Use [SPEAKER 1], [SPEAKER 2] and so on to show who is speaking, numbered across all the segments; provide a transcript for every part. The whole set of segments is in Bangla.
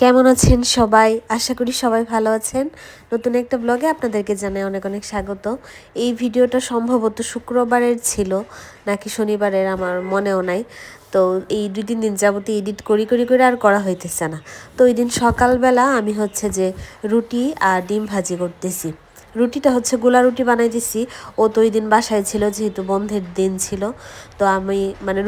[SPEAKER 1] কেমন আছেন সবাই? আশা করি সবাই ভালো আছেন। নতুন একটা ব্লগে আপনাদেরকে জানাই অনেক অনেক স্বাগত। এই ভিডিওটা সম্ভবত শুক্রবারের ছিল নাকি শনিবারের আমার মনেও নাই। তো এই 2-3 দিন যাবতীয় এডিট করি আর করা হইতেছে না। তো ওই দিন সকালবেলা আমি হচ্ছে যে রুটি আর ডিম ভাজি করতেছি। রুটিটা হচ্ছে গোলা রুটি বানাই দিছি। ও তো ওই দিন বাসায় ছিল যেহেতু বন্ধের দিন ছিল। তো আমি মানে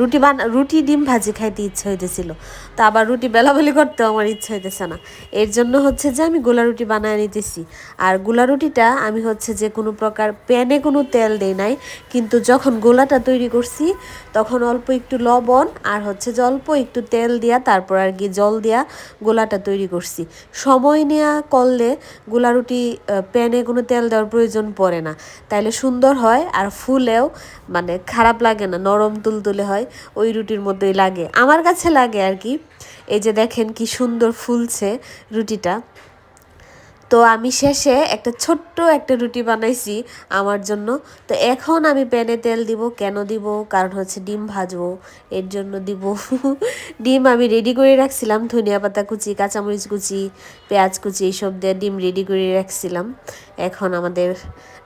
[SPEAKER 1] রুটি ডিম ভাজি খাইতে ইচ্ছে হইতেছিল। তো আবার রুটি বেলাবেলি করতেও আমার ইচ্ছে হইতেছে না। এর জন্য হচ্ছে যে আমি গোলা রুটি বানায় নিতেছি। আর গোলা রুটিটা আমি হচ্ছে যে কোনো প্রকার প্যানে কোনো তেল দেই নাই, কিন্তু যখন গোলাটা তৈরি করছি তখন অল্প একটু লবণ আর হচ্ছে যে অল্প একটু তেল দিয়া তারপর আর কি জল দিয়া গোলাটা তৈরি করছি। সময় নেওয়া করলে গোলা রুটি প্যানে কোনো তেল দেওয়ার প্রয়োজন পড়ে না, তাইলে সুন্দর হয় আর ফুলেও মানে খারাপ লাগে না, নরম তুলতুলে হয়, ওই রুটির মধ্যেই লাগে, আমার কাছে লাগে আর কি। এই যে দেখেন কি সুন্দর ফুলছে রুটিটা। তো আমি শেষে একটা ছোট্ট একটা রুটি বানাইছি আমার জন্য। তো এখন আমি প্যানে তেল দিব, কেন দিব? কারণ হচ্ছে ডিম ভাজবো, এর জন্য দিব। ডিম আমি রেডি করে রাখছিলাম, ধনিয়া পাতা কুচি, কাঁচামরিচ কুচি, পেঁয়াজ কুচি এইসব দিয়ে ডিম রেডি করে রাখছিলাম। এখন আমাদের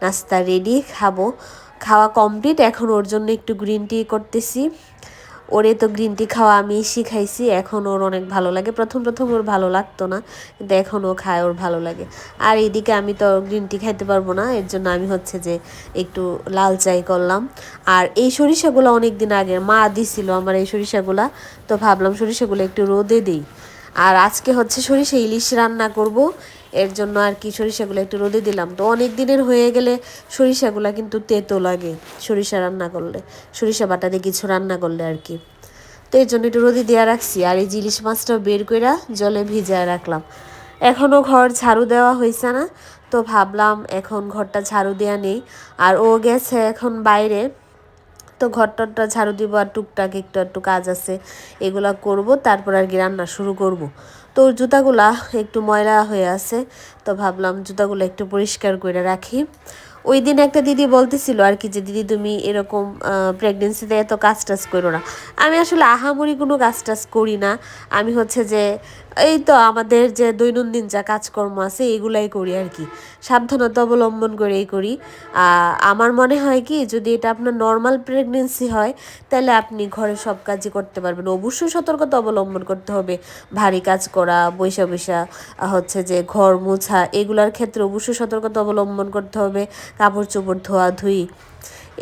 [SPEAKER 1] নাস্তা রেডি, খাবো, খাওয়া কমপ্লিট। এখন ওর জন্য একটু গ্রিন টি করতেছি। ওরে তো গ্রিন টি খাওয়া আমি শিখাইছি, এখন ওর অনেক ভালো লাগে। প্রথম প্রথম ওর ভালো লাগতো না, কিন্তু এখন ও খায়, ওর ভালো লাগে। আর এইদিকে আমি তো গ্রিন টি খাইতে পারবো না, এর জন্য আমি হচ্ছে যে একটু লাল চাই করলাম। আর এই সরিষাগুলো অনেক দিন আগে মা দিছিল আমার এই সরিষাগুলা, তো ভাবলাম সরিষাগুলো একটু রোদে দিই। আর আজকে হচ্ছে সরিষা ইলিশ রান্না করব, এর জন্য আর কি সরিষাগুলো একটু রোদে দিলাম। তো অনেক দিনের হয়ে গেলে সরিষাগুলো কিন্তু তেতো লাগে সরিষা রান্না করলে, সরিষা বাটা দিয়ে কিছু রান্না করলে আর কি। তো এর জন্য একটু রোদে দেওয়া রাখছি। আর এই ইলিশ মাছটাও বের করে জলে ভিজায় রাখলাম। এখনও ঘর ঝাড়ু দেওয়া হয়েছে না, তো ভাবলাম এখন ঘরটা ঝাড়ু দেওয়া নেই। আর ও গেছে এখন বাইরে, তো ঘরটা ঝাড়ু দিব আর টুকটাক একটু একটু কাজ আছে, এগুলা করব, তারপর আর কি রান্না শুরু করব। তো ওর জুতাগুলা একটু ময়লা হয়ে আছে, তো ভাবলাম জুতাগুলো একটু পরিষ্কার করে রাখি। ওই দিন একটা দিদি বলতেছিল আর কি যে দিদি তুমি এরকম প্রেগনেন্সিতে এত কাজ টাজ করো না। আমি আসলে আহামরি কোনো কাজ টাজ করি না। আমি হচ্ছে যে এই তো আমাদের যে দৈনন্দিন যা কাজকর্ম আছে এগুলাই করি আর কি, সাবধানতা অবলম্বন করেই করি। আমার মনে হয় কি যদি এটা আপনার নর্মাল প্রেগনেন্সি হয় তাহলে আপনি ঘরে সব কাজই করতে পারবেন। অবশ্যই সতর্কতা অবলম্বন করতে হবে, ভারী কাজ করা, বৈশা বৈশা হচ্ছে যে ঘর মোছা, এগুলার ক্ষেত্রে অবশ্যই সতর্কতা অবলম্বন করতে হবে। কাপড় চোপড় ধোয়া ধুই,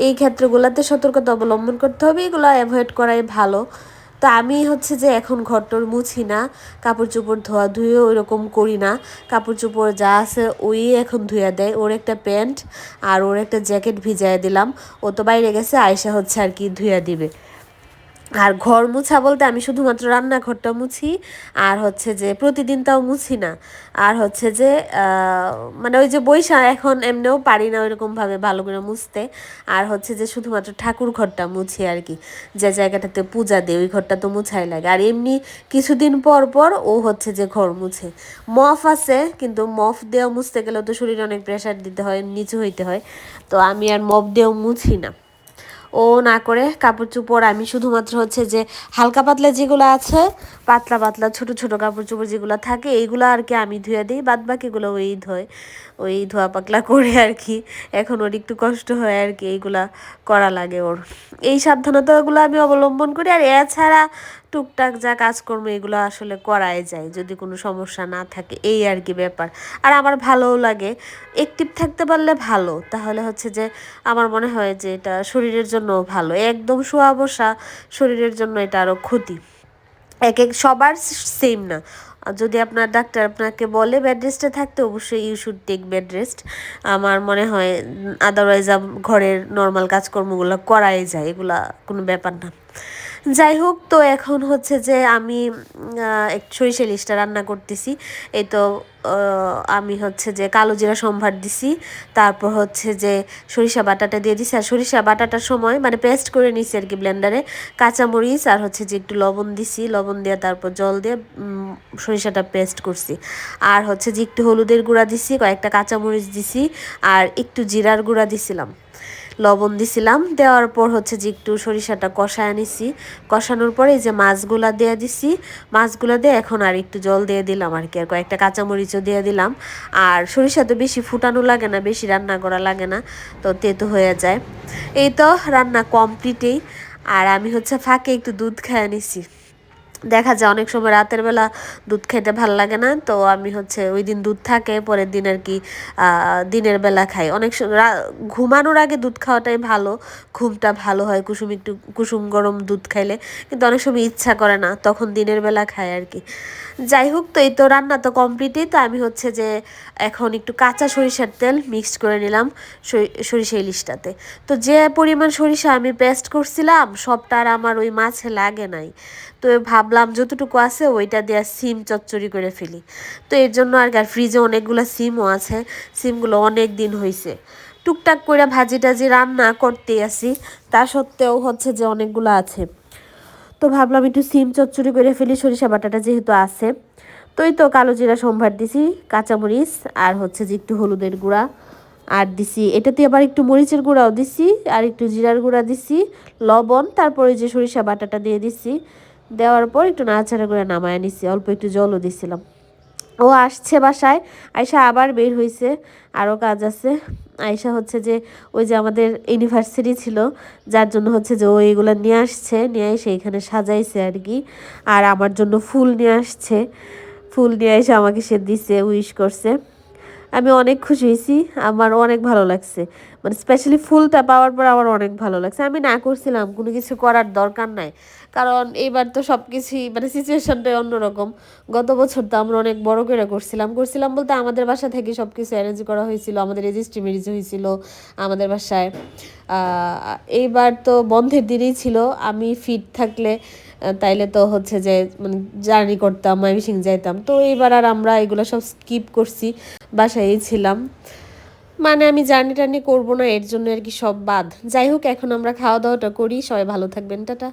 [SPEAKER 1] এই ক্ষেত্রগুলোতে সতর্কতা অবলম্বন করতে হবে, এগুলো অ্যাভয়েড করাই ভালো। তো আমি হচ্ছে যে এখন ঘরটর মুছি না, কাপড় চোপড় ধোয়া ধুয়েও ওইরকম করি না। কাপড় চোপড় যা আছে ওই এখন ধুয়ে দেয়। ওর একটা প্যান্ট আর ওর একটা জ্যাকেট ভিজায় দিলাম, ও তো বাইরে গেছে, আয়সা হচ্ছে আর কি ধুয়ে দিবে। আর ঘর মুছা বলতে আমি শুধুমাত্র রান্নাঘরটা মুছি, আর হচ্ছে যে প্রতিদিন তাও মুছি না। আর হচ্ছে যে মানে ওই যে বৈশা এখন এমনিও পারি না ওইরকমভাবে ভালো করে মুছতে। আর হচ্ছে যে শুধুমাত্র ঠাকুর ঘরটা মুছি আর কি, যে জায়গাটাতে পূজা দেয় ওই ঘরটা তো মুছাই লাগে। আর এমনি কিছুদিন পর পর ও হচ্ছে যে ঘর মুছে। মফ আছে, কিন্তু মফ দেওয়া মুছতে গেলেও তো শরীরে অনেক প্রেশার দিতে হয়, নিচু হইতে হয়, তো আমি আর মফ দিয়েও মুছি না। ও না করে কাপড় চোপড় আমি শুধুমাত্র হচ্ছে যে হালকা পাতলা যেগুলো আছে, পাতলা পাতলা ছোট ছোট কাপড় চোপড় যেগুলো থাকে এইগুলো আর কি আমি ধুয়ে দিই, বাদ বাকিগুলো ওই ধোয়, ওই ধোয়া পাকলা করে আর কি। এখন ওর একটু কষ্ট হয় আর কি, এইগুলা করা লাগে ওর। এই সাবধানতাগুলো আমি অবলম্বন করি। আর এছাড়া টুকটাক যা কাজকর্ম এগুলো আসলে করাই যায় যদি কোনো সমস্যা না থাকে, এই আর কি ব্যাপার। আর আমার ভালোও লাগে, অ্যাক্টিভ থাকতে পারলে ভালো, তাহলে হচ্ছে যে আমার মনে হয় যে এটা শরীরের জন্য ভালো। একদম শোয়া বসা শরীরের জন্য এটা আরও ক্ষতি। এক এক সবার সেম না। যদি আপনার ডাক্তার আপনাকে বলে বেড রেস্টে থাকতে, অবশ্যই you should take bed rest. আমার মনে হয় আদারওয়াইজ ঘরের নর্মাল কাজকর্মগুলো করাই যায়, এগুলা কোনো ব্যাপার না। যাই হোক, তো এখন হচ্ছে যে আমি একটু সরিষা ইলিশটা রান্না করতেছি। এই তো আমি হচ্ছে যে কালো জিরা সম্ভার দিছি, তারপর হচ্ছে যে সরিষা বাটাটা দিয়ে দিছি। আর সরিষা বাটাটার সময় মানে পেস্ট করে নিছি আর কি ব্লেন্ডারে, কাঁচামরিচ আর হচ্ছে যে একটু লবণ দিছি, লবণ দিয়ে তারপর জল দিয়ে সরিষাটা পেস্ট করছি। আর হচ্ছে যে একটু হলুদের গুঁড়া দিছি, কয়েকটা কাঁচামরিচ দিছি, আর একটু জিরার গুঁড়া দিছিলাম। লবণ দিছিলাম, দেওয়ার পর হচ্ছে যে একটু সরিষাটা কষায় নিছি, কষানোর পরে এই যে মাছগুলা দিয়ে দিছি, মাছগুলা দিয়ে এখন আর একটু জল দিয়ে দিলাম আর কি, আর কয়েকটা কাঁচামরিচও দিয়ে দিলাম। আর সরিষা তো বেশি ফুটানো লাগে না, বেশি রান্না করা লাগে না, তো তেতো হয়ে যায়। এই তো রান্না কমপ্লিটই। আর আমি হচ্ছে ফাঁকে একটু দুধ খেয়ে নিছি। দেখা যায় অনেক সময় রাতের বেলা দুধ খেতে ভাল লাগে না, তো আমি হচ্ছে ওই দিন দুধ থাকে, পরের দিন আর কি দিনের বেলা খাই। অনেক ঘুমানোর আগে দুধ খাওয়াটাই ভালো, ঘুমটা ভালো হয় একটু কুসুম গরম দুধ খাইলে, কিন্তু অনেক সময় ইচ্ছা করে না, তখন দিনের বেলা খাই আর কি। যাই হোক, তো এই তো রান্না তো কমপ্লিটই। তো আমি হচ্ছে যে এখন একটু কাঁচা সরিষার তেল মিক্সড করে নিলাম সরিষা ইলিশটাতে। তো যে পরিমাণ সরিষা আমি পেস্ট করছিলাম সবটা আর আমার ওই মাছে লাগে নাই, তো ভাবলাম যতটুকু আছে ওইটা দিয়ে সিম চচ্চড়ি করে ফেলি। তো এর জন্য আর কি, আর ফ্রিজে অনেকগুলো সিমও আছে, সিমগুলো অনেক দিন হয়েছে। টুকটাক করে ভাজি টাজি রান্না করতেই আসি, তা সত্ত্বেও হচ্ছে যে অনেকগুলো আছে। তো ভাবলাম একটু সিম চচ্চড়ি করে ফেলি, সরিষা বাটাটা যেহেতু আছে। তো এই তো কালো জিরা সম্ভার দিছি, কাঁচামরিচ আর হচ্ছে যে একটু হলুদের গুঁড়া আর দিছি, এটাতে আবার একটু মরিচের গুঁড়াও দিছি, আর একটু জিরার গুঁড়া দিছি, লবণ, তারপরে যে সরিষা বাটাটা দিয়ে দিছি। দেওয়ার পর একটু নাড়াচাড়া করে নামায় নিছি, অল্প একটু জলও দিছিলাম। ও আসছে বাসায়, আয়সা আবার বের হয়েছে, আরও কাজ আছে। আয়সা হচ্ছে যে ওই যে আমাদের ইউনিভার্সিটি ছিল, যার জন্য হচ্ছে যে ও এগুলো নিয়ে আসছে, নিয়ে এসে এখানে সাজাইছে আর কি। আর আমার জন্য ফুল নিয়ে আসছে, ফুল নিয়ে এসে আমাকে সে দিছে, উইশ করছে। আমি অনেক খুশি হয়েছি, আমার অনেক ভালো লাগছে, মানে স্পেশালি ফুলটা পাওয়ার পর আমার অনেক ভালো লাগছে। আমি না করছিলাম, কোনো কিছু করার দরকার নাই, কারণ এইবার তো সব কিছুই মানে সিচুয়েশনটাই অন্যরকম। গত বছর তো আমরা অনেক বড় করে করছিলাম বলতে আমাদের বাসা থেকে সব কিছু অ্যারেঞ্জ করা হয়েছিল, আমাদের রেজিস্ট্রি ম্যারেজ হয়েছিল আমাদের বাসায়। এইবার তো বন্ধের দিনেই ছিল, আমি ফিট থাকলে তাইলে তো হচ্ছে যে মানে জার্নি করতাম, ময়মনসিংহ যাইতাম, তো এইবার আর আমরা এগুলো সব স্কিপ করছি, বাসায়ই ছিলাম। মানে আমি জার্নি টার্নি করবো না, এর জন্য আর কি সব বাদ। যাই হোক, এখন আমরা খাওয়া দাওয়াটা করি, সবাই ভালো থাকবেন, টাটা।